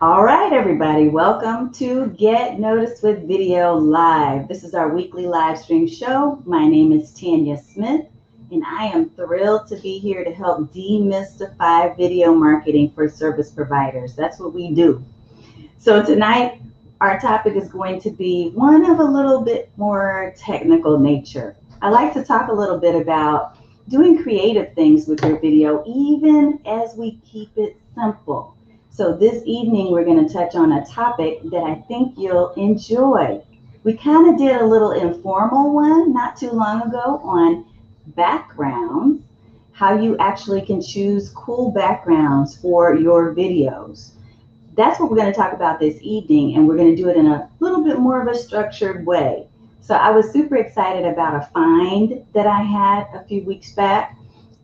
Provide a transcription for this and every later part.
All right, everybody, welcome to Get Noticed with Video Live. This is our weekly live stream show. My name is Tanya Smith, and I am thrilled to be here to help demystify video marketing for service providers. That's what we do. So tonight, our topic is going to be one of a little bit more technical nature. I like to talk a little bit about doing creative things with your video, even as we keep it simple. So this evening, we're going to touch on a topic that I think you'll enjoy. We kind of did a little informal one not too long ago on backgrounds, how you actually can choose cool backgrounds for your videos. That's what we're going to talk about this evening, and we're going to do it in a little bit more of a structured way. So I was super excited about a find that I had a few weeks back.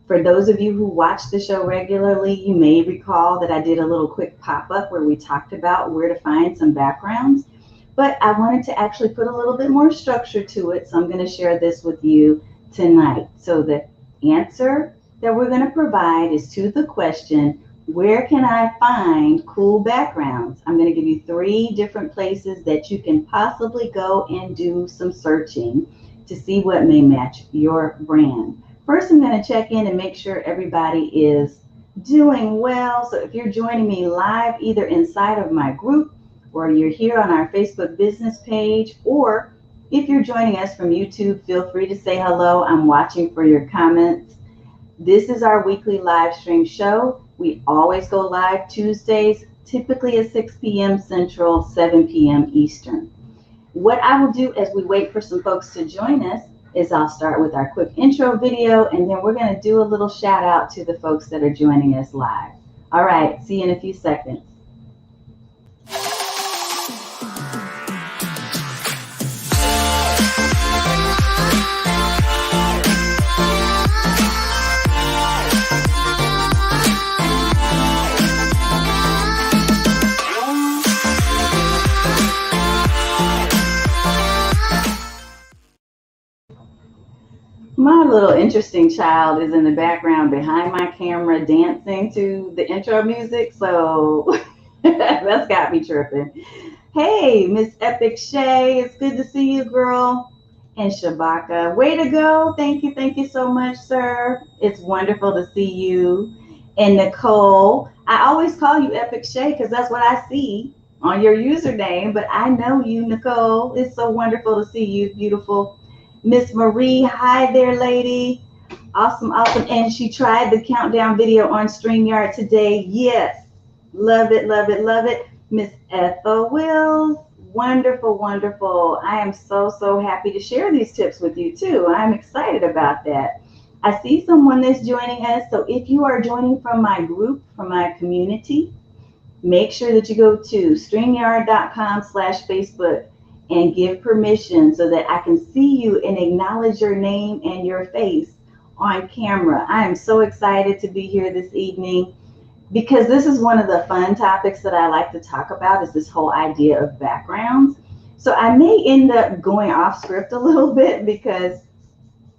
For those of you who watch the show regularly, you may recall that I did a little quick pop-up where we talked about where to find some backgrounds, but I wanted to actually put a little bit more structure to it, so I'm going to share this with you tonight. So the answer that we're going to provide is to the question, where can I find cool backgrounds? I'm going to give you 3 different places that you can possibly go and do some searching to see what may match your brand. First, I'm going to check in and make sure everybody is doing well. So if you're joining me live, either inside of my group or you're here on our Facebook business page, or if you're joining us from YouTube, feel free to say hello. I'm watching for your comments. This is our weekly live stream show. We always go live Tuesdays, typically at 6 p.m. Central, 7 p.m. Eastern. What I will do as we wait for some folks to join us is I'll start with our quick intro video, and then we're going to do a little shout out to the folks that are joining us live. All right, see you in a few seconds. My little interesting child is in the background behind my camera dancing to the intro music, so that's got me tripping. Hey, Miss Epic Shay, it's good to see you, girl. And Shabaka, way to go. Thank you so much, sir. It's wonderful to see you. And Nicole, I always call you Epic Shay because that's what I see on your username, but I know you, Nicole. It's so wonderful to see you, beautiful. Miss Marie, hi there, lady. Awesome. And she tried the countdown video on StreamYard today. Yes. Love it. Miss Ethel Wills, wonderful. I am so happy to share these tips with you too. I'm excited about that. I see someone that's joining us. So if you are joining from my group, from my community, make sure that you go to streamyard.com/Facebook and give permission so that I can see you and acknowledge your name and your face on camera. I am so excited to be here this evening because this is one of the fun topics that I like to talk about, is this whole idea of backgrounds. So I may end up going off script a little bit because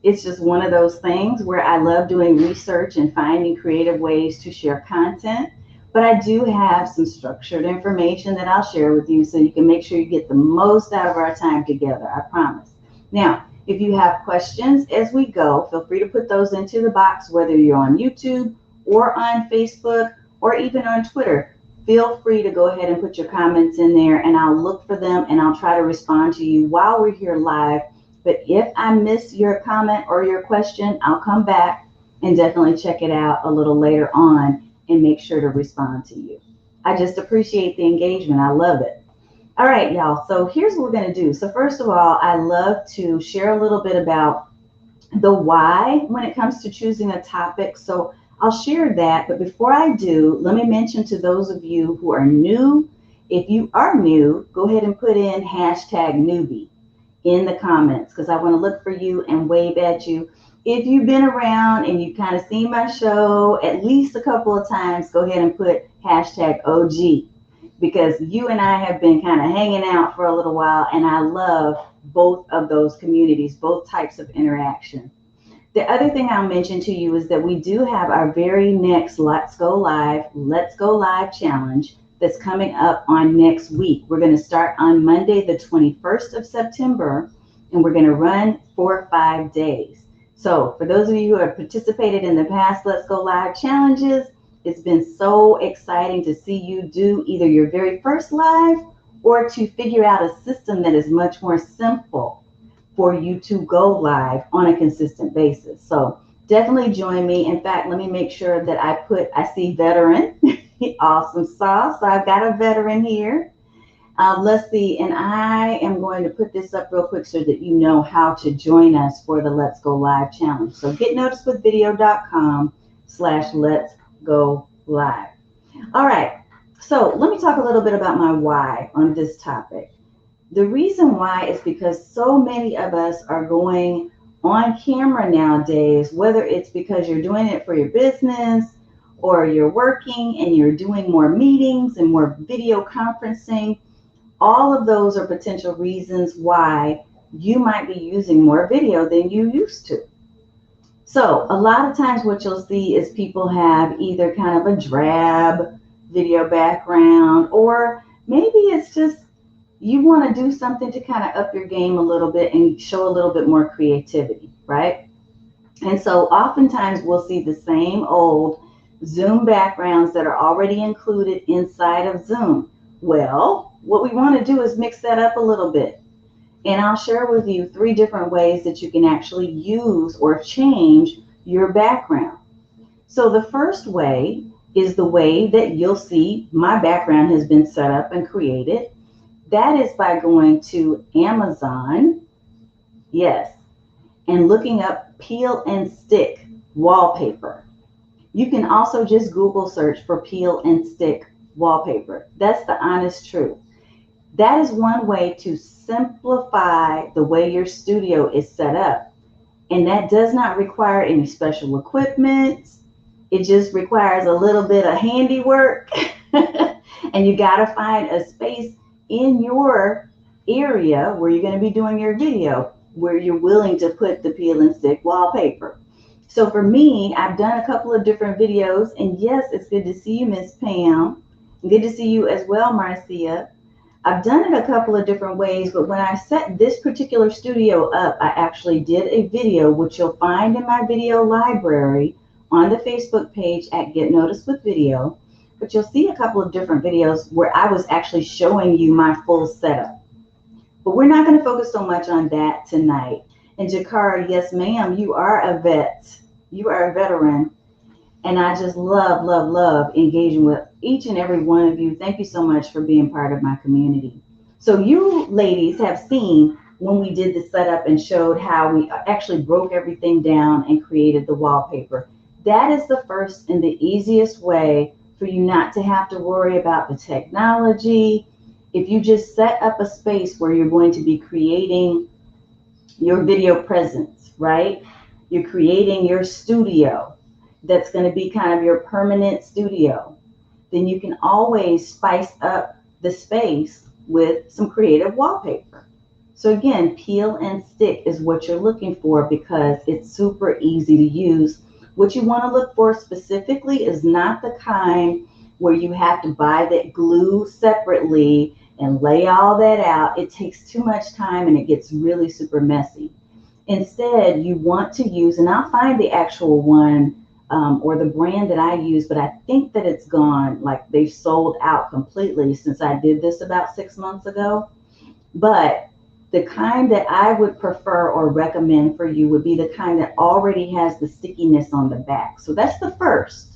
it's just one of those things where I love doing research and finding creative ways to share content. But I do have some structured information that I'll share with you so you can make sure you get the most out of our time together, I promise. Now, if you have questions as we go, feel free to put those into the box, whether you're on YouTube or on Facebook or even on Twitter. Feel free to go ahead and put your comments in there, and I'll look for them and I'll try to respond to you while we're here live. But if I miss your comment or your question, I'll come back and definitely check it out a little later on and make sure to respond to you. I just appreciate the engagement. I love it. All right, y'all. So here's what we're going to do. So first of all, I love to share a little bit about the why when it comes to choosing a topic. So I'll share that. But before I do, let me mention to those of you who are new, if you are new, go ahead and put in #newbie in the comments because I want to look for you and wave at you. If you've been around and you kind of seen my show at least a couple of times, go ahead and put #OG because you and I have been kind of hanging out for a little while, and I love both of those communities, both types of interaction. The other thing I'll mention to you is that we do have our very next Let's Go Live challenge that's coming up on next week. We're going to start on Monday, the 21st of September, and we're going to run for 5 days. So for those of you who have participated in the past Let's Go Live challenges, it's been so exciting to see you do either your very first live or to figure out a system that is much more simple for you to go live on a consistent basis. So definitely join me. In fact, let me make sure that I see veteran. Awesome sauce. So I've got a veteran here. Let's see, and I am going to put this up real quick so that you know how to join us for the Let's Go Live challenge. So getnoticedwithvideo.com/Let's Go Live. All right, so let me talk a little bit about my why on this topic. The reason why is because so many of us are going on camera nowadays, whether it's because you're doing it for your business or you're working and you're doing more meetings and more video conferencing. All of those are potential reasons why you might be using more video than you used to. So a lot of times what you'll see is people have either kind of a drab video background, or maybe it's just you want to do something to kind of up your game a little bit and show a little bit more creativity, right? And so oftentimes we'll see the same old Zoom backgrounds that are already included inside of Zoom. Well, what we want to do is mix that up a little bit. And I'll share with you 3 different ways that you can actually use or change your background. So the first way is the way that you'll see my background has been set up and created. That is by going to Amazon, yes, and looking up peel and stick wallpaper. You can also just Google search for peel and stick wallpaper. That's the honest truth. That is one way to simplify the way your studio is set up. And that does not require any special equipment. It just requires a little bit of handiwork. And you got to find a space in your area where you're going to be doing your video where you're willing to put the peel and stick wallpaper. So for me, I've done a couple of different videos, and yes, it's good to see you, Miss Pam. Good to see you as well, Marcia. I've done it a couple of different ways, but when I set this particular studio up, I actually did a video, which you'll find in my video library on the Facebook page at Get Noticed with Video. But you'll see a couple of different videos where I was actually showing you my full setup. But we're not going to focus so much on that tonight. And Jakara, yes, ma'am, you are a vet. You are a veteran. And I just love, love, love engaging with each and every one of you. Thank you so much for being part of my community. So you ladies have seen when we did the setup and showed how we actually broke everything down and created the wallpaper. That is the first and the easiest way for you not to have to worry about the technology. If you just set up a space where you're going to be creating your video presence, right? You're creating your studio that's going to be kind of your permanent studio. Then you can always spice up the space with some creative wallpaper. So again, peel and stick is what you're looking for because it's super easy to use. What you want to look for specifically is not the kind where you have to buy that glue separately and lay all that out. It takes too much time and it gets really super messy. Instead, you want to use, and I'll find the actual one or the brand that I use, but I think that it's gone, like they've sold out completely since I did this about 6 months ago. But the kind that I would prefer or recommend for you would be the kind that already has the stickiness on the back. So that's the first.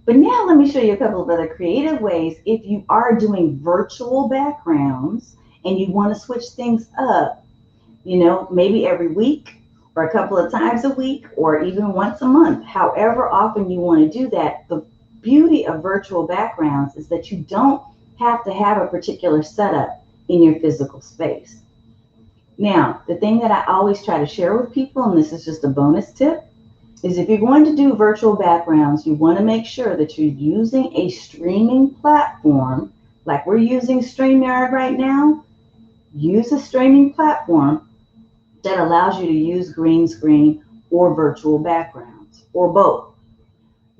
But now let me show you a couple of other creative ways. If you are doing virtual backgrounds and you want to switch things up, you know, maybe every week or a couple of times a week or even once a month, however often you want to do that, the beauty of virtual backgrounds is that you don't have to have a particular setup in your physical space. Now, the thing that I always try to share with people, and this is just a bonus tip, is if you're going to do virtual backgrounds, you want to make sure that you're using a streaming platform, like we're using StreamYard right now. Use a streaming platform that allows you to use green screen or virtual backgrounds, or both.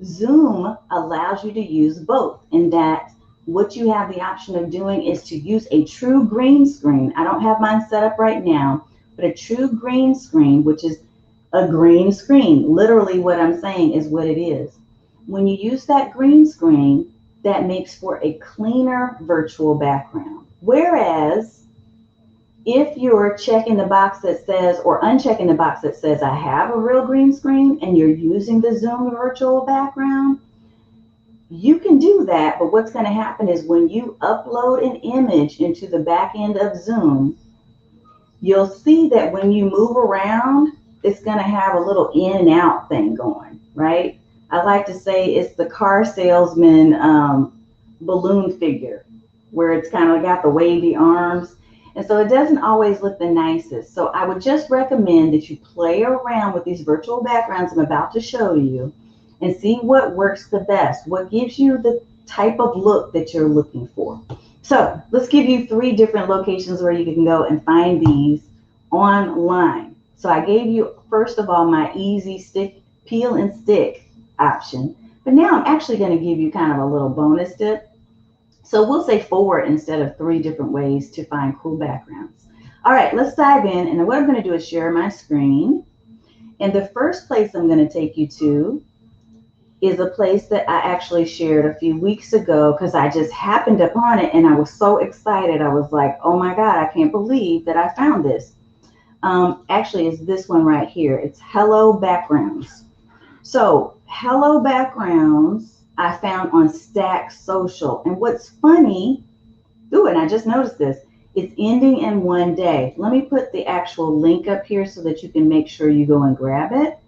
Zoom allows you to use both in that what you have the option of doing is to use a true green screen. I don't have mine set up right now, but a true green screen, which is a green screen. Literally what I'm saying is what it is. When you use that green screen, that makes for a cleaner virtual background. Whereas if you're checking the box that says, or unchecking the box that says, I have a real green screen, and you're using the Zoom virtual background, you can do that, but what's going to happen is when you upload an image into the back end of Zoom, you'll see that when you move around, it's going to have a little in and out thing going, right? I like to say it's the car salesman balloon figure, where it's kind of got the wavy arms. And so it doesn't always look the nicest. So I would just recommend that you play around with these virtual backgrounds I'm about to show you and see what works the best, what gives you the type of look that you're looking for. So let's give you 3 different locations where you can go and find these online. So I gave you, first of all, my easy stick, peel and stick option. But now I'm actually going to give you kind of a little bonus tip. So we'll say 4 instead of 3 different ways to find cool backgrounds. All right, let's dive in. And what I'm going to do is share my screen. And the first place I'm going to take you to is a place that I actually shared a few weeks ago because I just happened upon it and I was so excited. I was like, oh my God, I can't believe that I found this. Actually, it's this one right here. It's Hello Backgrounds. So Hello Backgrounds I found on Stack Social. And what's funny, and I just noticed this, it's ending in 1 day. Let me put the actual link up here so that you can make sure you go and grab it.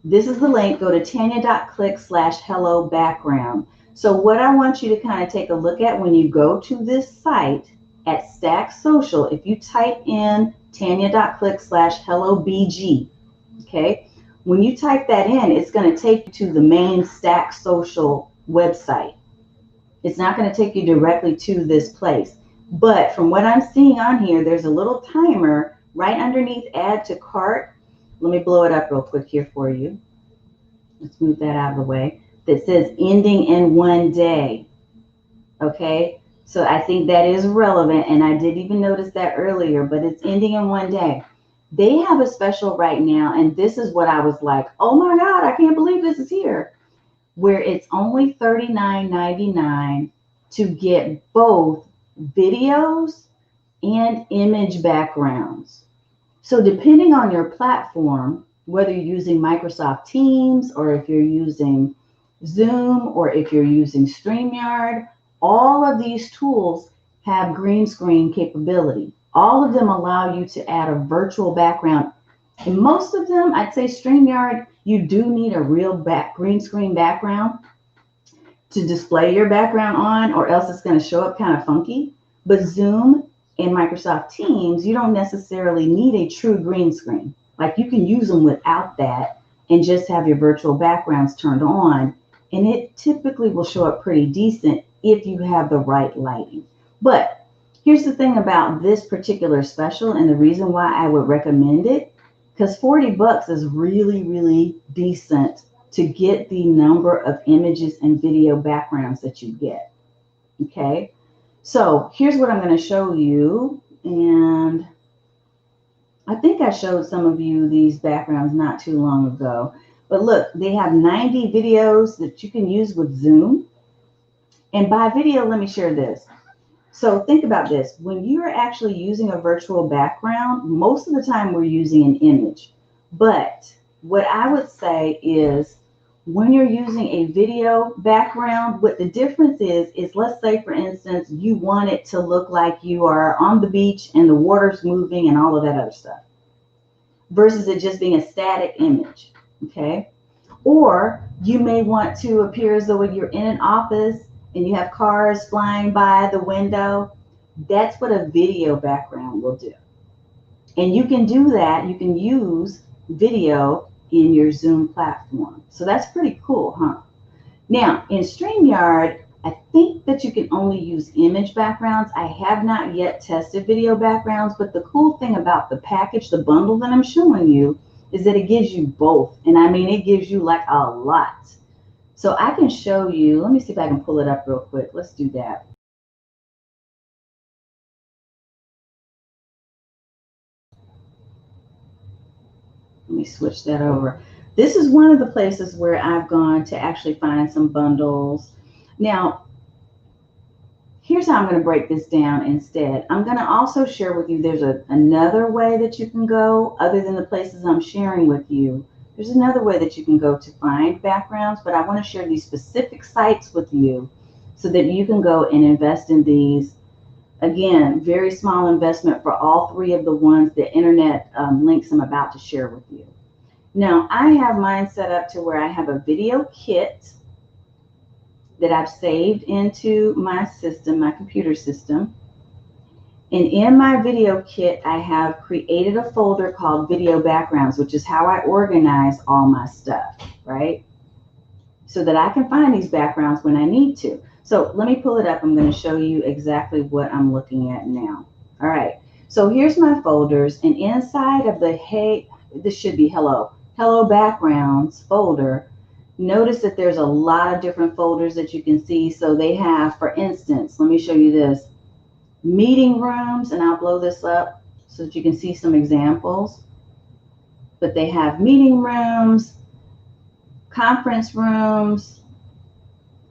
This is the link. Go to tanya.click/hello background. So what I want you to kind of take a look at when you go to this site at Stack Social, if you type in tanya.click/hellobg, okay, when you type that in, it's going to take you to the main Stack Social website. It's not going to take you directly to this place. But from what I'm seeing on here, there's a little timer right underneath Add to Cart. Let me blow it up real quick here for you. Let's move that out of the way. That says ending in 1 day. Okay, so I think that is relevant, and I did even notice that earlier, but it's ending in 1 day. They have a special right now, and this is what I was like, oh my God, I can't believe this is here, where it's only $39.99 to get both videos and image backgrounds. So depending on your platform, whether you're using Microsoft Teams or if you're using Zoom or if you're using StreamYard, all of these tools have green screen capability. All of them allow you to add a virtual background. And most of them, I'd say StreamYard, you do need a real green screen background to display your background on, or else it's going to show up kind of funky. But Zoom and Microsoft Teams, you don't necessarily need a true green screen. Like you can use them without that and just have your virtual backgrounds turned on. And it typically will show up pretty decent if you have the right lighting. But here's the thing about this particular special and the reason why I would recommend it, because $40 is really, really decent to get the number of images and video backgrounds that you get. Okay. So here's what I'm going to show you, and I think I showed some of you these backgrounds not too long ago, but look, they have 90 videos that you can use with Zoom. And by video, let me share this. So think about this. When you're actually using a virtual background, most of the time we're using an image. But what I would say is when you're using a video background, what the difference is let's say, for instance, you want it to look like you are on the beach and the water's moving and all of that other stuff, versus it just being a static image, okay? Or you may want to appear as though you're in an office and you have cars flying by the window. That's what a video background will do. And you can do that. You can use video in your Zoom platform. So that's pretty cool, huh? Now, in StreamYard, I think that you can only use image backgrounds. I have not yet tested video backgrounds, but the cool thing about the package, the bundle that I'm showing you, is that it gives you both. And I mean, it gives you like a lot. So I can show you, let me see if I can pull it up real quick. Let's do that. Let me switch that over. This is one of the places where I've gone to actually find some bundles. Now, here's how I'm going to break this down instead. I'm going to also share with you there's another way that you can go other than the places I'm sharing with you. There's another way that you can go to find backgrounds, but I want to share these specific sites with you so that you can go and invest in these. Again, very small investment for all three of the ones, the internet links I'm about to share with you. Now, I have mine set up to where I have a video kit that I've saved into my system, my computer system. And in my video kit, I have created a folder called Video Backgrounds, which is how I organize all my stuff, right? So that I can find these backgrounds when I need to. So let me pull it up. I'm going to show you exactly what I'm looking at now. All right. So here's my folders. And inside of the, this should be Hello Backgrounds folder. Notice that there's a lot of different folders that you can see. So they have, for instance, let me show you this. Meeting rooms, and I'll blow this up so that you can see some examples. But they have meeting rooms, conference rooms.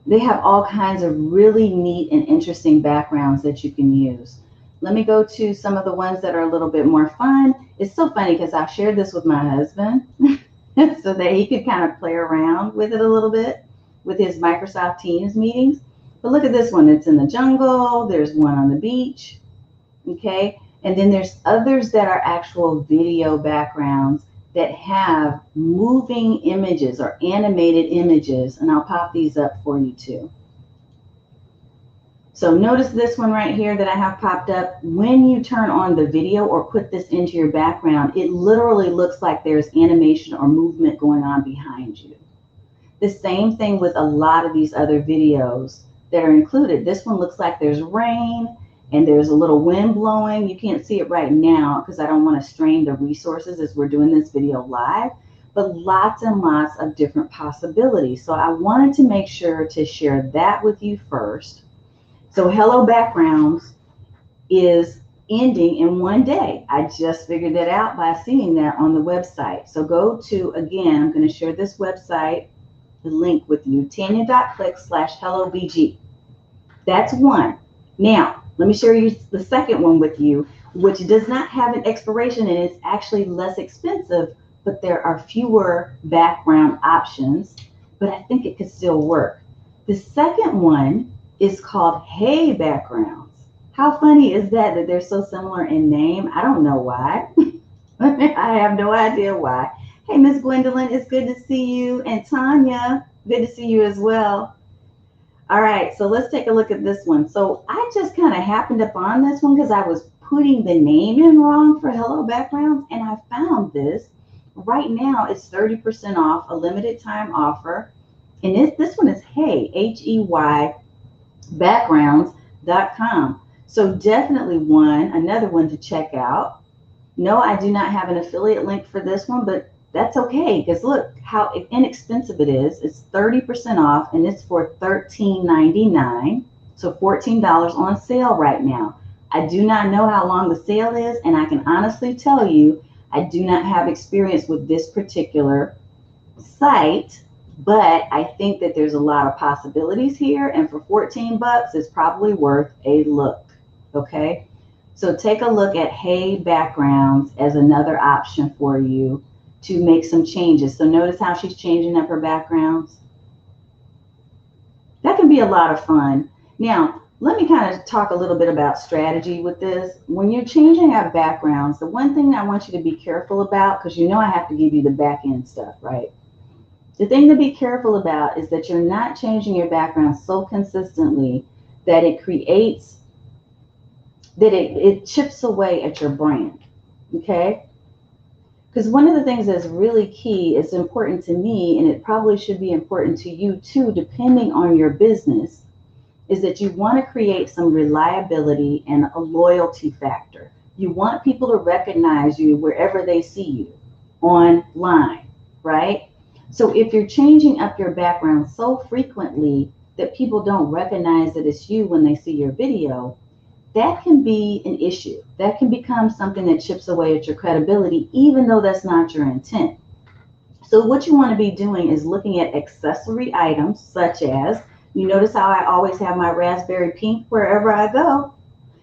They have all kinds of really neat and interesting backgrounds that you can use. Let me go to some of the ones that are a little bit more fun. It's so funny because I shared this with my husband so that he could kind of play around with it a little bit with his Microsoft Teams meetings. But look at this one. It's in the jungle. There's one on the beach. Okay. And then there's others that are actual video backgrounds that have moving images or animated images. And I'll pop these up for you too. So notice this one right here that I have popped up. When you turn on the video or put this into your background, it literally looks like there's animation or movement going on behind you. The same thing with a lot of these other videos that are included. This one looks like there's rain and there's a little wind blowing. You can't see it right now because I don't want to strain the resources as we're doing this video live, but lots and lots of different possibilities. So I wanted to make sure to share that with you first. So Hello Backgrounds is ending in one day. I just figured that out by seeing that on the website. So go to, again, I'm going to share this website, the link with you, tanya.click/HelloBG. That's one. Now, let me share you the second one with you, which does not have an expiration and it's actually less expensive, but there are fewer background options, but I think it could still work. The second one is called Hey Backgrounds. How funny is that they're so similar in name? I don't know why. I have no idea why. Hey, Miss Gwendolyn, it's good to see you. And Tanya, good to see you as well. All right, so let's take a look at this one. So I just kind of happened upon this one because I was putting the name in wrong for Hello Backgrounds, and I found this. Right now, it's 30% off, a limited time offer. And this one is Hey, H-E-Y, backgrounds.com. So definitely another one to check out. No, I do not have an affiliate link for this one, but that's okay because look how inexpensive it is. It's 30% off and it's for $13.99. So $14 on sale right now. I do not know how long the sale is, and I can honestly tell you I do not have experience with this particular site, but I think that there's a lot of possibilities here, and for 14 bucks, it's probably worth a look. Okay, so take a look at Hey Backgrounds as another option for you to make some changes. So notice how she's changing up her backgrounds. That can be a lot of fun. Now, let me kind of talk a little bit about strategy with this. When you're changing out backgrounds, the one thing I want you to be careful about, because you know I have to give you the back end stuff, right? The thing to be careful about is that you're not changing your background so consistently that it creates, that it chips away at your brand, okay? Because one of the things that's really key, is important to me, and it probably should be important to you too, depending on your business, is that you want to create some reliability and a loyalty factor. You want people to recognize you wherever they see you online, right? So if you're changing up your background so frequently that people don't recognize that it's you when they see your video, that can be an issue. That can become something that chips away at your credibility, even though that's not your intent. So what you want to be doing is looking at accessory items such as, you notice how I always have my raspberry pink wherever I go.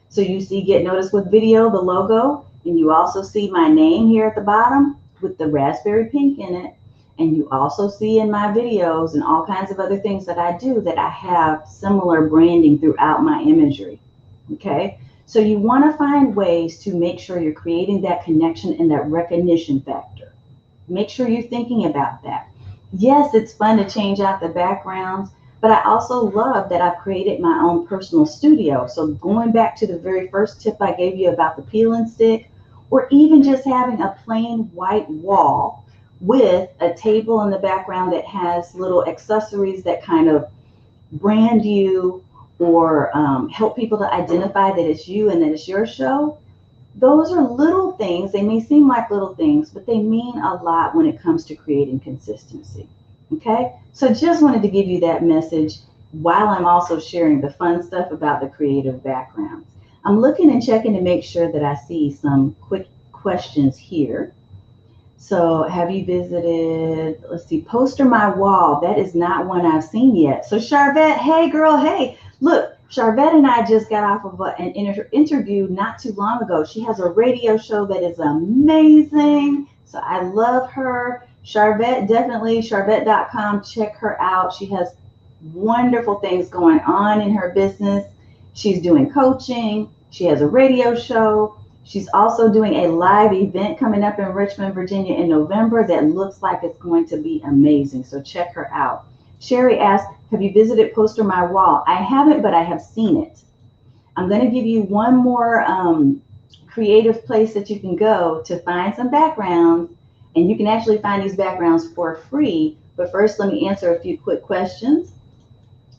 So you see Get Noticed with Video, the logo, and you also see my name here at the bottom with the raspberry pink in it. And you also see in my videos and all kinds of other things that I do that I have similar branding throughout my imagery. Okay, so you want to find ways to make sure you're creating that connection and that recognition factor. Make sure you're thinking about that. Yes, it's fun to change out the backgrounds, but I also love that I've created my own personal studio. So going back to the very first tip I gave you about the peel and stick, or even just having a plain white wall with a table in the background that has little accessories that kind of brand you or help people to identify that it's you and that it's your show. Those are little things. They may seem like little things, but they mean a lot when it comes to creating consistency. Okay, so just wanted to give you that message while I'm also sharing the fun stuff about the creative backgrounds. I'm looking and checking to make sure that I see some quick questions here. So have you visited, let's see, Poster My Wall. That is not one I've seen yet. So Charvette, hey girl, hey, look, Charvette and I just got off of an interview not too long ago. She has a radio show that is amazing. So I love her. Charvette, definitely, charvette.com, check her out. She has wonderful things going on in her business. She's doing coaching. She has a radio show. She's also doing a live event coming up in Richmond, Virginia in November that looks like it's going to be amazing. So check her out. Sherry asked, have you visited Poster My Wall? I haven't, but I have seen it. I'm going to give you one more creative place that you can go to find some backgrounds. And you can actually find these backgrounds for free. But first, let me answer a few quick questions.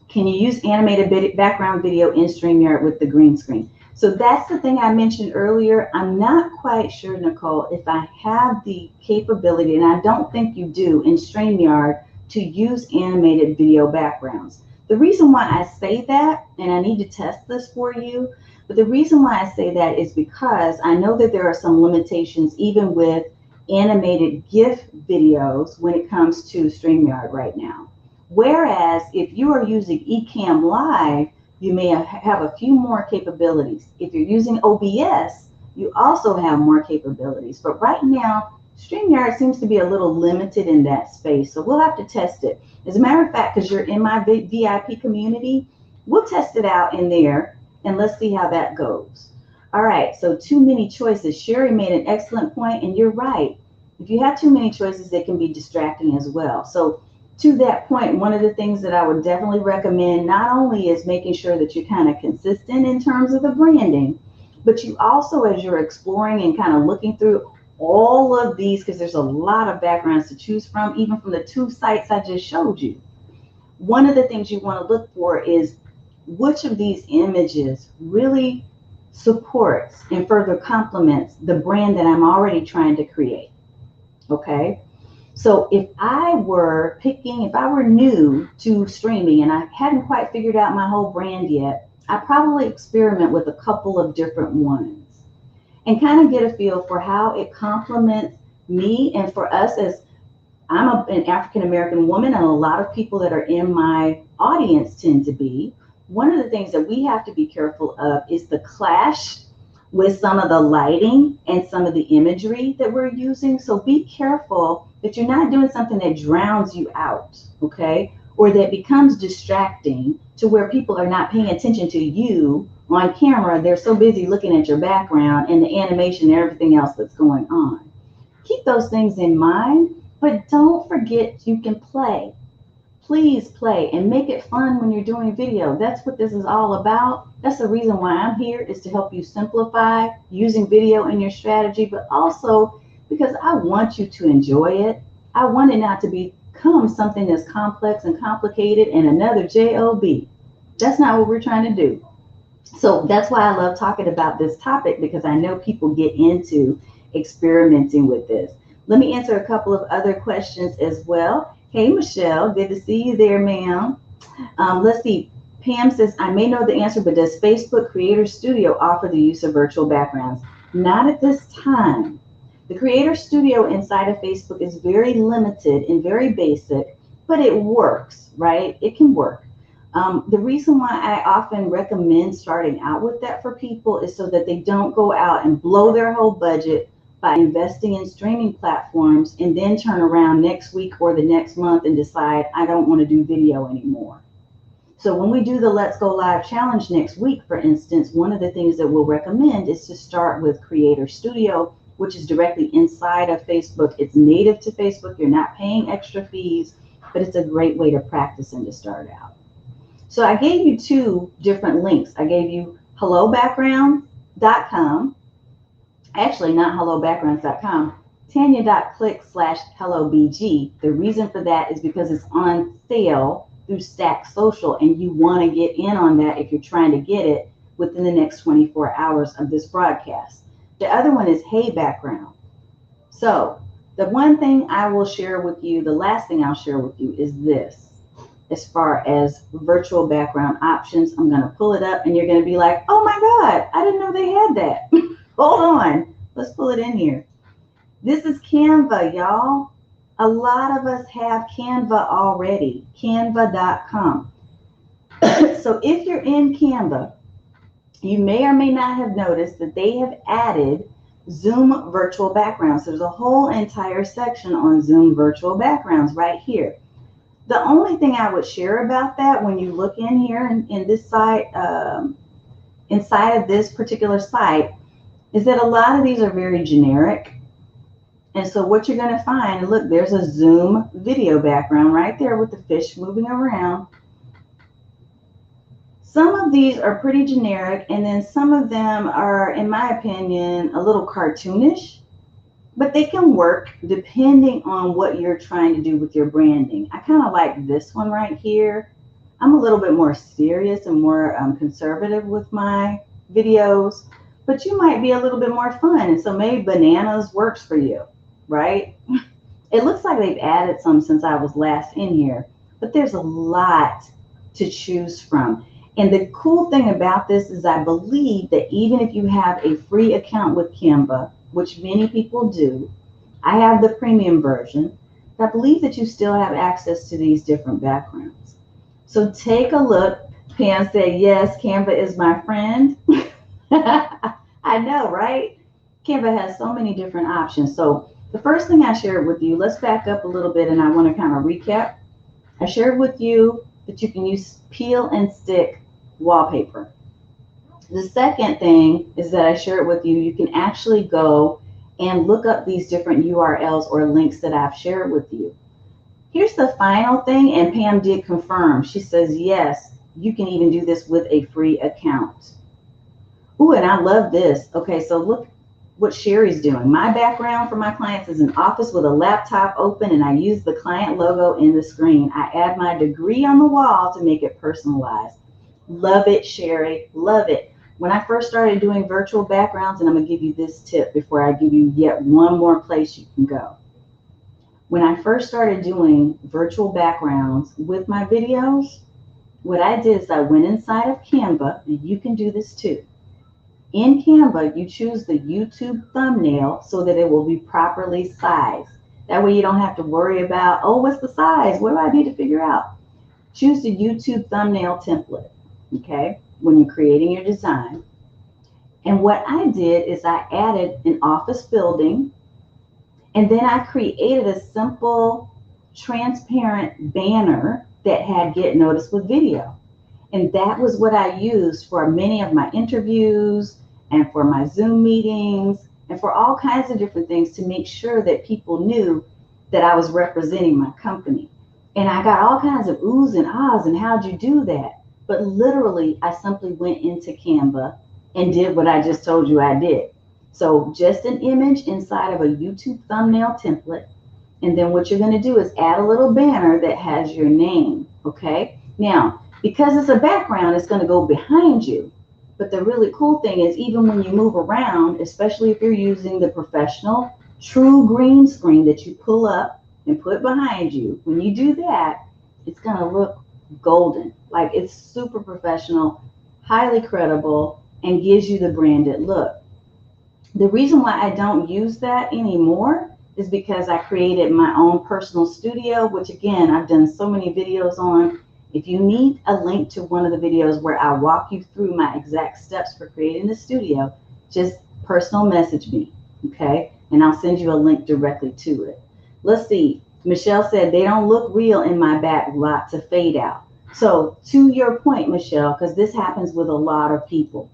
Can you use animated background video in StreamYard with the green screen? So that's the thing I mentioned earlier. I'm not quite sure, Nicole, if I have the capability, and I don't think you do in StreamYard, to use animated video backgrounds. The reason why I say that, and I need to test this for you, but the reason why I say that is because I know that there are some limitations even with animated GIF videos when it comes to StreamYard right now. Whereas if you are using Ecamm Live, you may have a few more capabilities. If you're using OBS, you also have more capabilities. But right now, StreamYard seems to be a little limited in that space. So we'll have to test it. As a matter of fact, because you're in my VIP community, we'll test it out in there and let's see how that goes. All right, so too many choices. Sherry made an excellent point, and you're right. If you have too many choices, they can be distracting as well. So to that point, one of the things that I would definitely recommend not only is making sure that you're kind of consistent in terms of the branding, but you also, as you're exploring and kind of looking through all of these, because there's a lot of backgrounds to choose from, even from the 2 sites I just showed you. One of the things you want to look for is which of these images really supports and further complements the brand that I'm already trying to create. Okay, so if I were new to streaming and I hadn't quite figured out my whole brand yet, I'd probably experiment with a couple of different ones and kind of get a feel for how it complements me and for us, as I'm an African-American woman, and a lot of people that are in my audience tend to be. One of the things that we have to be careful of is the clash with some of the lighting and some of the imagery that we're using. So be careful that you're not doing something that drowns you out, okay? Or that becomes distracting to where people are not paying attention to you on camera. They're so busy looking at your background and the animation and everything else that's going on. Keep those things in mind, but don't forget you can play. Please play and make it fun when you're doing video. That's what this is all about. That's the reason why I'm here, is to help you simplify using video in your strategy, but also because I want you to enjoy it. I want it not to become something that's complex and complicated and another job. That's not what we're trying to do. So that's why I love talking about this topic, because I know people get into experimenting with this. Let me answer a couple of other questions as well. Hey, Michelle. Good to see you there, ma'am. Let's see. Pam says, I may know the answer, but does Facebook Creator Studio offer the use of virtual backgrounds? Not at this time. The Creator Studio inside of Facebook is very limited and very basic, but it works, right? It can work. The reason why I often recommend starting out with that for people is so that they don't go out and blow their whole budget by investing in streaming platforms and then turn around next week or the next month and decide, I don't want to do video anymore. So when we do the Let's Go Live challenge next week, for instance, one of the things that we'll recommend is to start with Creator Studio, which is directly inside of Facebook. It's native to Facebook. You're not paying extra fees, but it's a great way to practice and to start out. So I gave you two different links. I gave you hellobackground.com. Actually, not hellobackgrounds.com. Tanya.click/hellobg. The reason for that is because it's on sale through Stack Social, and you want to get in on that if you're trying to get it within the next 24 hours of this broadcast. The other one is Hey Background. So the one thing I will share with you, the last thing I'll share with you is this. As far as virtual background options, I'm going to pull it up and you're going to be like, oh my God, I didn't know they had that. Hold on. Let's pull it in here. This is Canva, y'all. A lot of us have Canva already, canva.com. So if you're in Canva, you may or may not have noticed that they have added Zoom virtual backgrounds. There's a whole entire section on Zoom virtual backgrounds right here. The only thing I would share about that when you look in here in this site, inside of this particular site, is that a lot of these are very generic. And so what you're going to find, look, there's a Zoom video background right there with the fish moving around. Some of these are pretty generic, and then some of them are, in my opinion, a little cartoonish, but they can work depending on what you're trying to do with your branding. I kind of like this one right here. I'm a little bit more serious and more conservative with my videos, but you might be a little bit more fun, and so maybe bananas works for you, right? It looks like they've added some since I was last in here, but there's a lot to choose from. And the cool thing about this is I believe that even if you have a free account with Canva, which many people do, I have the premium version, I believe that you still have access to these different backgrounds. So take a look. Pam said, yes, Canva is my friend. I know, right? Canva has so many different options. So the first thing I shared with you, let's back up a little bit and I want to kind of recap. I shared with you that you can use peel and stick wallpaper. The second thing is that I shared with you, you can actually go and look up these different URLs or links that I've shared with you. Here's the final thing, and Pam did confirm. She says, yes, you can even do this with a free account. Ooh, and I love this. Okay, so look what Sherry's doing. My background for my clients is an office with a laptop open, and I use the client logo in the screen. I add my degree on the wall to make it personalized. Love it, Sherry. Love it. When I first started doing virtual backgrounds, and I'm going to give you this tip before I give you yet one more place you can go. When I first started doing virtual backgrounds with my videos, what I did is I went inside of Canva, and you can do this too. In Canva, you choose the YouTube thumbnail so that it will be properly sized. That way you don't have to worry about, oh, what's the size? What do I need to figure out? Choose the YouTube thumbnail template, okay, when you're creating your design. And what I did is I added an office building, and then I created a simple transparent banner that had Get Noticed with Video. And that was what I used for many of my interviews and for my Zoom meetings and for all kinds of different things to make sure that people knew that I was representing my company. And I got all kinds of oohs and ahs and how'd you do that? But literally, I simply went into Canva and did what I just told you I did. So just an image inside of a YouTube thumbnail template. And then what you're going to do is add a little banner that has your name, okay? Now, because it's a background, it's going to go behind you. But the really cool thing is even when you move around, especially if you're using the professional true green screen that you pull up and put behind you, when you do that, it's going to look golden. Like it's super professional, highly credible, and gives you the branded look. The reason why I don't use that anymore is because I created my own personal studio, which again, I've done so many videos on. If you need a link to one of the videos where I walk you through my exact steps for creating the studio, just personal message me, okay? And I'll send you a link directly to it. Let's see. Michelle said, they don't look real in my back lot to fade out. So to your point, Michelle, because this happens with a lot of people,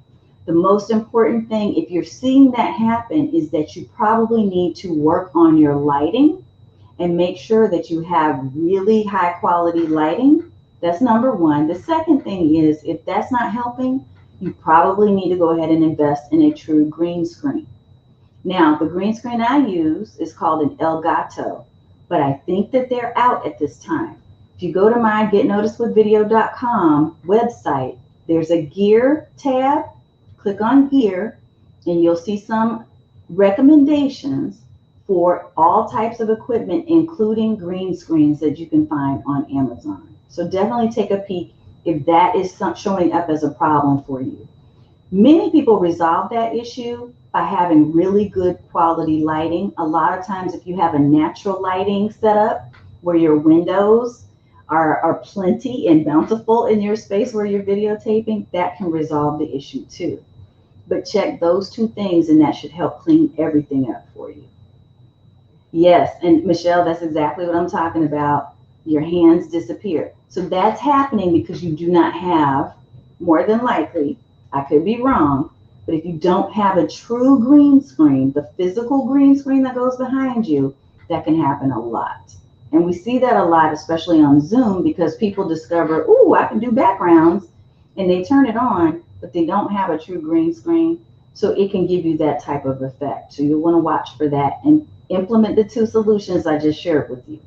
the most important thing, if you're seeing that happen, is that you probably need to work on your lighting and make sure that you have really high quality lighting. That's number one. The second thing is, if that's not helping, you probably need to go ahead and invest in a true green screen. Now, the green screen I use is called an Elgato, but I think that they're out at this time. If you go to my getnoticedwithvideo.com website, there's a gear tab. Click on gear, and you'll see some recommendations for all types of equipment, including green screens that you can find on Amazon. So definitely take a peek if that is showing up as a problem for you. Many people resolve that issue by having really good quality lighting. A lot of times, if you have a natural lighting setup where your windows are plenty and bountiful in your space where you're videotaping, that can resolve the issue too. But check those two things, and that should help clean everything up for you. Yes, and Michelle, that's exactly what I'm talking about. Your hands disappear. So that's happening because you do not have, more than likely, I could be wrong, but if you don't have a true green screen, the physical green screen that goes behind you, that can happen a lot. And we see that a lot, especially on Zoom, because people discover, ooh, I can do backgrounds, and they turn it on, but they don't have a true green screen, so it can give you that type of effect. So you'll want to watch for that and implement the two solutions I just shared with you.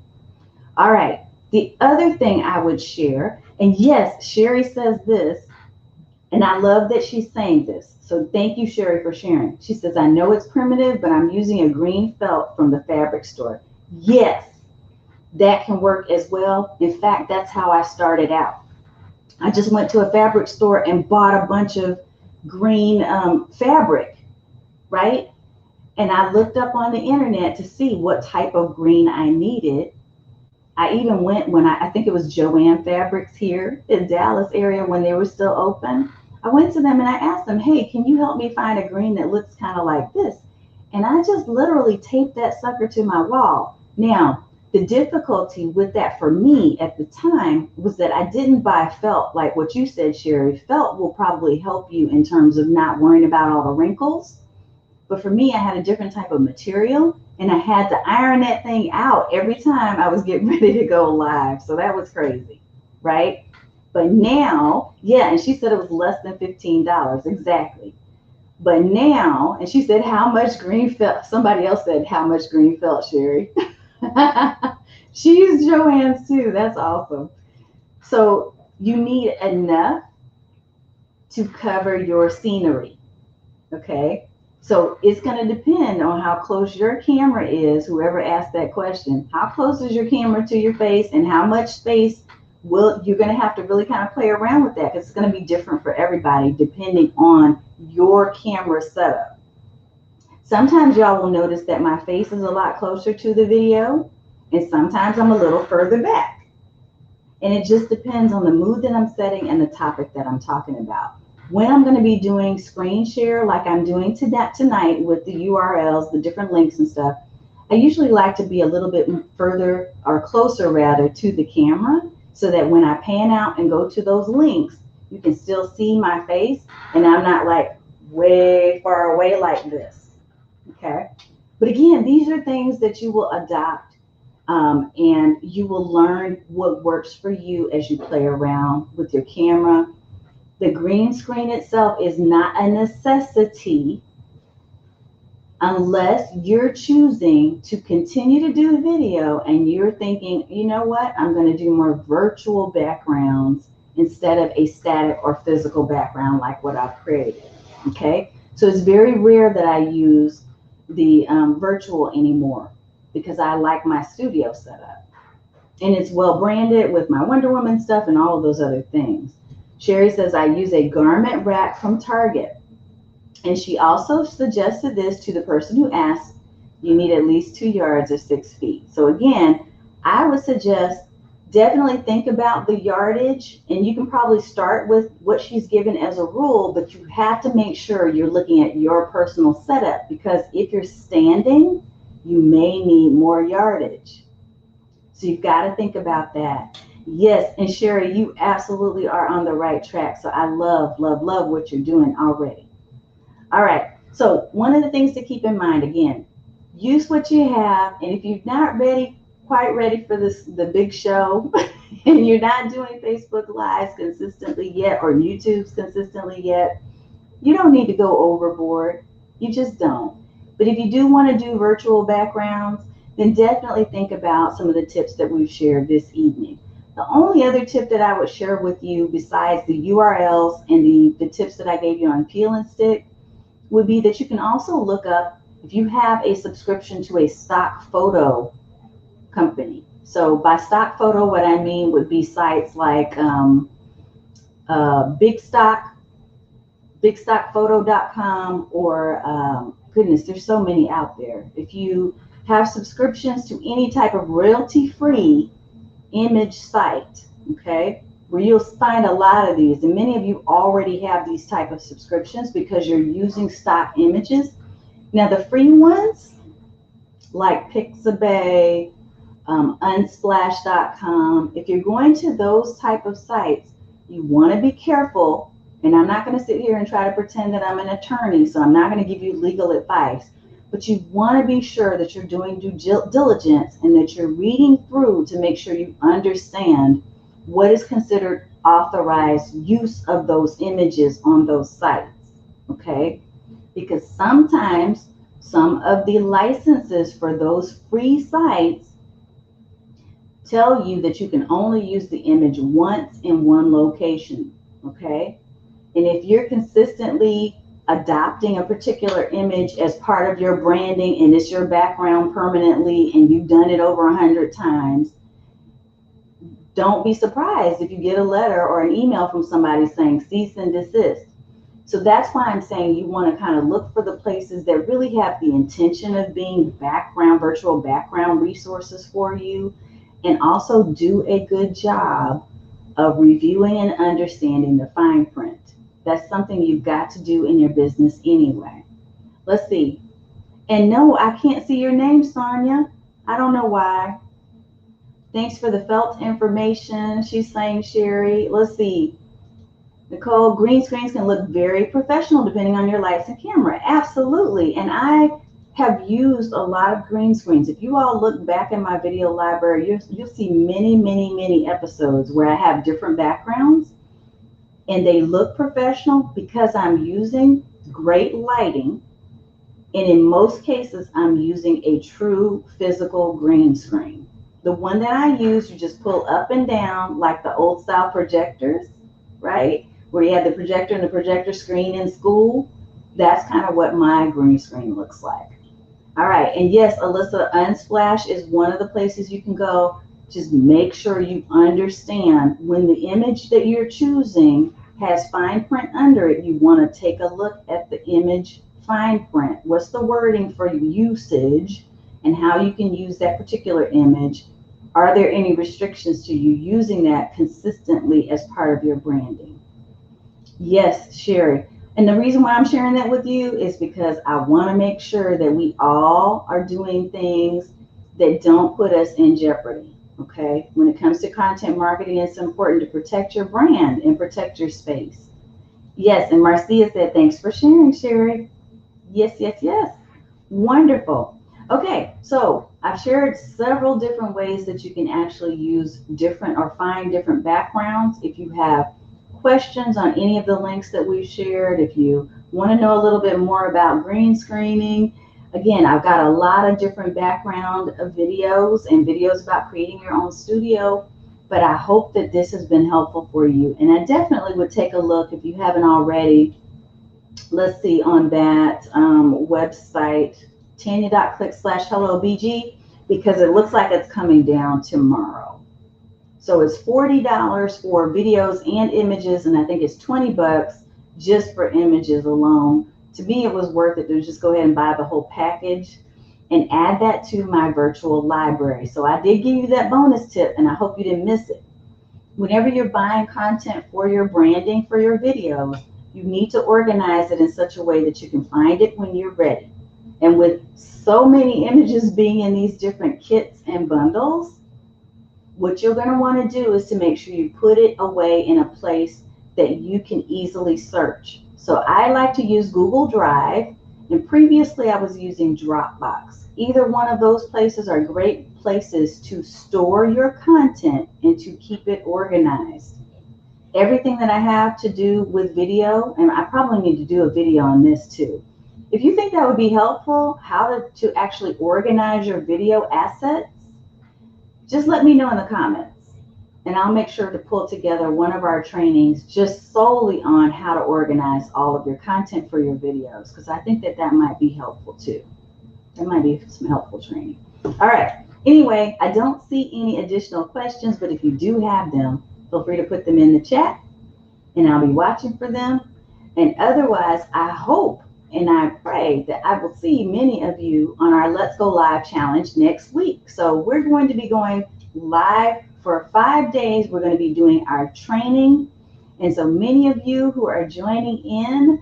All right, the other thing I would share, and yes, Sherry says this, and I love that she's saying this. So thank you, Sherry, for sharing. She says, I know it's primitive, but I'm using a green felt from the fabric store. Yes, that can work as well. In fact, that's how I started out. I just went to a fabric store and bought a bunch of green fabric, right? And I looked up on the internet to see what type of green I needed. I even went when I think it was Joann Fabrics here in Dallas area when they were still open. I went to them and I asked them, hey, can you help me find a green that looks kind of like this? And I just literally taped that sucker to my wall. Now, the difficulty with that for me at the time was that I didn't buy felt like what you said, Sherry. Felt will probably help you in terms of not worrying about all the wrinkles. But for me, I had a different type of material, and I had to iron that thing out every time I was getting ready to go live. So that was crazy, right? But now, yeah, and she said it was less than $15, exactly. But now, and she said, how much green felt? Somebody else said, how much green felt, Sherry? She used Joann's too. That's awesome. So you need enough to cover your scenery. Okay. So it's going to depend on how close your camera is. Whoever asked that question, how close is your camera to your face, and how much space you're going to have to really kind of play around with that, because it's going to be different for everybody depending on your camera setup. Sometimes y'all will notice that my face is a lot closer to the video, and sometimes I'm a little further back. And it just depends on the mood that I'm setting and the topic that I'm talking about. When I'm going to be doing screen share like I'm doing tonight with the URLs, the different links and stuff, I usually like to be a little bit further, or closer rather, to the camera, so that when I pan out and go to those links, you can still see my face and I'm not like way far away like this. Okay. But again, these are things that you will adopt, and you will learn what works for you as you play around with your camera. The green screen itself is not a necessity unless you're choosing to continue to do video and you're thinking, you know what, I'm going to do more virtual backgrounds instead of a static or physical background like what I've created. Okay. So it's very rare that I use the virtual anymore, because I like my studio setup. And it's well branded with my Wonder Woman stuff and all of those other things. Sherry says, I use a garment rack from Target. And she also suggested this to the person who asked, you need at least 2 yards or 6 feet. So again, I would suggest definitely think about the yardage, and you can probably start with what she's given as a rule, but you have to make sure you're looking at your personal setup, because if you're standing, you may need more yardage. So you've got to think about that. Yes, and Sherry, you absolutely are on the right track. So I love, love, love what you're doing already. All right, so one of the things to keep in mind, again, use what you have, and if you're not quite ready for the big show, and you're not doing Facebook Lives consistently yet, or YouTube's consistently yet, you don't need to go overboard. You just don't. But if you do want to do virtual backgrounds, then definitely think about some of the tips that we've shared this evening. The only other tip that I would share with you, besides the URLs and the tips that I gave you on Peel and Stick, would be that you can also look up if you have a subscription to a stock photo company. So by stock photo, what I mean would be sites like bigstockphoto.com, or goodness, there's so many out there. If you have subscriptions to any type of royalty-free image site, okay, where you'll find a lot of these, and many of you already have these type of subscriptions because you're using stock images. Now the free ones like Pixabay, Unsplash.com, if you're going to those type of sites, you want to be careful. And I'm not going to sit here and try to pretend that I'm an attorney, so I'm not going to give you legal advice. But you want to be sure that you're doing due diligence and that you're reading through to make sure you understand what is considered authorized use of those images on those sites, okay? Because sometimes some of the licenses for those free sites tell you that you can only use the image once in one location, okay? And if you're consistently adopting a particular image as part of your branding and it's your background permanently and you've done it over 100 times, don't be surprised if you get a letter or an email from somebody saying cease and desist. So that's why I'm saying you want to kind of look for the places that really have the intention of being virtual background resources for you, and also do a good job of reviewing and understanding the fine print. That's something you've got to do in your business anyway. Let's see. And no, I can't see your name, Sonia. I don't know why. Thanks for the felt information. She's saying, Sherry. Let's see. Nicole, green screens can look very professional depending on your lights and camera. Absolutely. And I have used a lot of green screens. If you all look back in my video library, you'll see many, many, many episodes where I have different backgrounds and they look professional because I'm using great lighting. And in most cases, I'm using a true physical green screen. The one that I use, you just pull up and down like the old style projectors, right? Where you had the projector and the projector screen in school. That's kind of what my green screen looks like. All right, and yes, Alyssa, Unsplash is one of the places you can go. Just make sure you understand when the image that you're choosing has fine print under it, you want to take a look at the image fine print. What's the wording for usage and how you can use that particular image? Are there any restrictions to you using that consistently as part of your branding? Yes, Sherry. And the reason why I'm sharing that with you is because I want to make sure that we all are doing things that don't put us in jeopardy. Okay, when it comes to content marketing, it's important to protect your brand and protect your space. Yes, and Marcia said, thanks for sharing, Sherry. Yes, yes, yes. Wonderful. Okay, so I've shared several different ways that you can actually use different or find different backgrounds. If you have questions on any of the links that we've shared, if you want to know a little bit more about green screening, again, I've got a lot of different background of videos and videos about creating your own studio, but I hope that this has been helpful for you. And I definitely would take a look, if you haven't already, let's see, on that website, tanya.click/hellobg. because it looks like it's coming down tomorrow. So it's $40 for videos and images, and I think it's $20 just for images alone. To me, it was worth it to just go ahead and buy the whole package and add that to my virtual library. So I did give you that bonus tip, and I hope you didn't miss it. Whenever you're buying content for your branding, for your videos, you need to organize it in such a way that you can find it when you're ready. And with so many images being in these different kits and bundles, what you're going to want to do is to make sure you put it away in a place that you can easily search. So I like to use Google Drive, and previously I was using Dropbox. Either one of those places are great places to store your content and to keep it organized. Everything that I have to do with video, and I probably need to do a video on this too. If you think that would be helpful, how to actually organize your video assets, just let me know in the comments. And I'll make sure to pull together one of our trainings just solely on how to organize all of your content for your videos, because I think that might be helpful too. That might be some helpful training. All right. Anyway, I don't see any additional questions, but if you do have them, feel free to put them in the chat, and I'll be watching for them. And otherwise, I hope and I pray that I will see many of you on our Let's Go Live challenge next week. So we're going to be going live for 5 days. We're going to be doing our training. And so many of you who are joining in,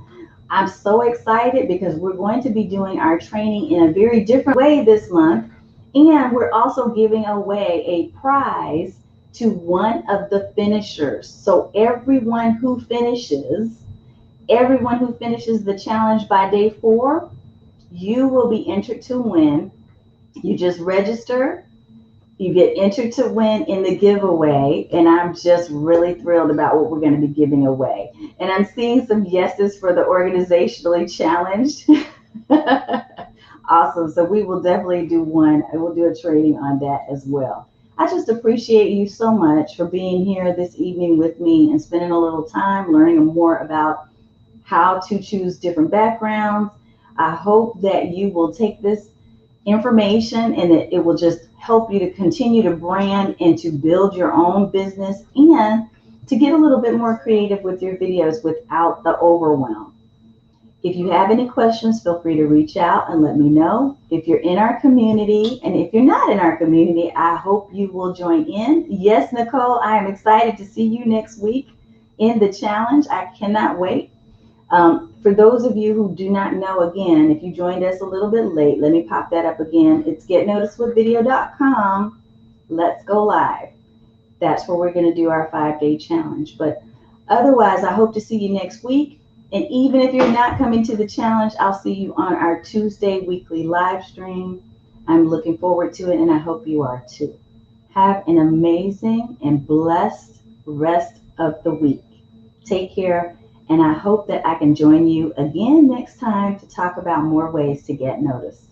I'm so excited because we're going to be doing our training in a very different way this month. And we're also giving away a prize to one of the finishers. So everyone who finishes the challenge by day 4, you will be entered to win. You just register, you get entered to win in the giveaway, and I'm just really thrilled about what we're going to be giving away. And I'm seeing some yeses for the organizationally challenged. Awesome. So we will definitely do one. I will do a training on that as well. I just appreciate you so much for being here this evening with me and spending a little time learning more about how to choose different backgrounds. I hope that you will take this information and that it will just help you to continue to brand and to build your own business and to get a little bit more creative with your videos without the overwhelm. If you have any questions, feel free to reach out and let me know. If you're in our community, and if you're not in our community, I hope you will join in. Yes, Nicole, I am excited to see you next week in the challenge. I cannot wait. For those of you who do not know, again, if you joined us a little bit late, let me pop that up again. It's getnoticedwithvideo.com. Let's go live. That's where we're going to do our 5-day challenge. But otherwise, I hope to see you next week. And even if you're not coming to the challenge, I'll see you on our Tuesday weekly live stream. I'm looking forward to it, and I hope you are too. Have an amazing and blessed rest of the week. Take care. And I hope that I can join you again next time to talk about more ways to get noticed.